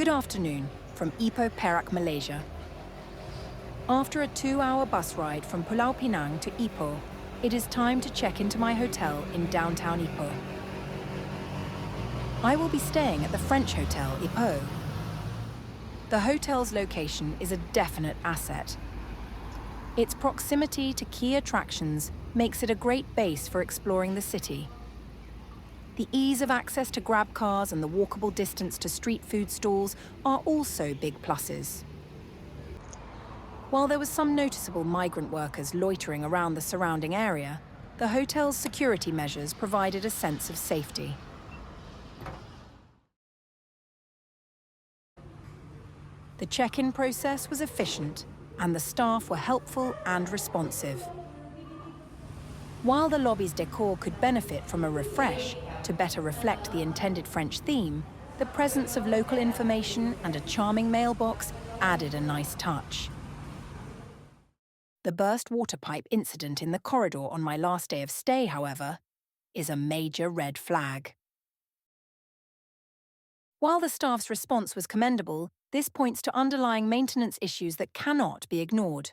Good afternoon from Ipoh, Perak, Malaysia. After a 2-hour bus ride from Pulau Pinang to Ipoh, it is time to check into my hotel in downtown Ipoh. I will be staying at the French Hotel Ipoh. The hotel's location is a definite asset. Its proximity to key attractions makes it a great base for exploring the city. The ease of access to grab cars and the walkable distance to street food stalls are also big pluses. While there was some noticeable migrant workers loitering around the surrounding area, the hotel's security measures provided a sense of safety. The check-in process was efficient, and the staff were helpful and responsive. While the lobby's decor could benefit from a refresh to better reflect the intended French theme, the presence of local information and a charming mailbox added a nice touch. The burst water pipe incident in the corridor on my last day of stay, however, is a major red flag. While the staff's response was commendable, this points to underlying maintenance issues that cannot be ignored.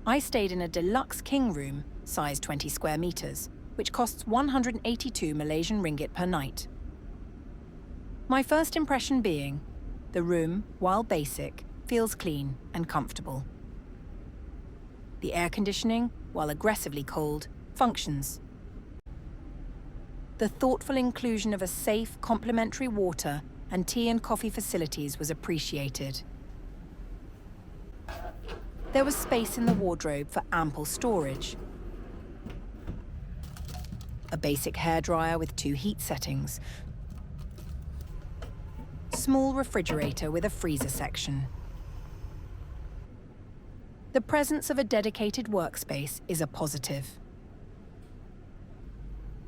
I stayed in a Deluxe King Room, size 20 square meters, which costs 182 Malaysian ringgit per night. My first impression being, the room, while basic, feels clean and comfortable. The air conditioning, while aggressively cold, functions. The thoughtful inclusion of a safe, complimentary water and tea and coffee facilities was appreciated. There was space in the wardrobe for ample storage. A basic hairdryer with 2 heat settings. Small refrigerator with a freezer section. The presence of a dedicated workspace is a positive.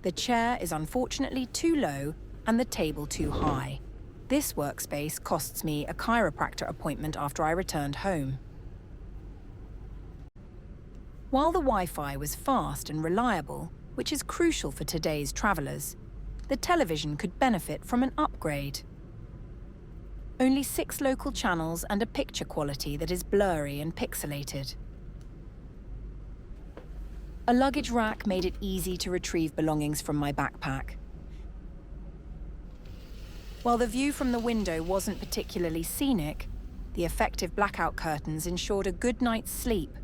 The chair is unfortunately too low and the table too high. This workspace costs me a chiropractor appointment after I returned home. While the Wi-Fi was fast and reliable, which is crucial for today's travelers, the television could benefit from an upgrade. Only 6 local channels and a picture quality that is blurry and pixelated. A luggage rack made it easy to retrieve belongings from my backpack. While the view from the window wasn't particularly scenic, the effective blackout curtains ensured a good night's sleep.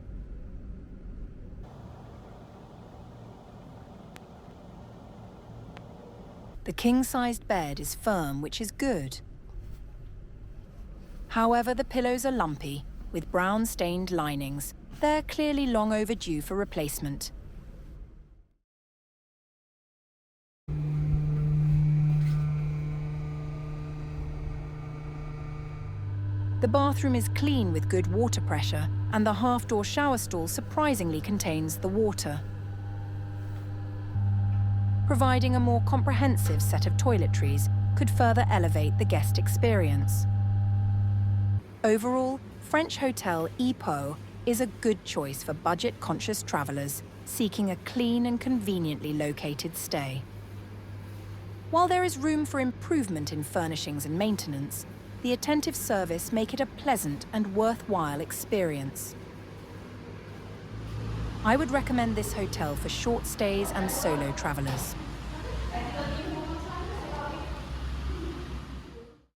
The king-sized bed is firm, which is good. However, the pillows are lumpy, with brown-stained linings. They're clearly long overdue for replacement. The bathroom is clean with good water pressure, and the half-door shower stall surprisingly contains the water, providing a more comprehensive set of toiletries could further elevate the guest experience. Overall, French Hotel Ipoh is a good choice for budget-conscious travelers seeking a clean and conveniently located stay. While there is room for improvement in furnishings and maintenance, the attentive service make it a pleasant and worthwhile experience. I would recommend this hotel for short stays and solo travelers.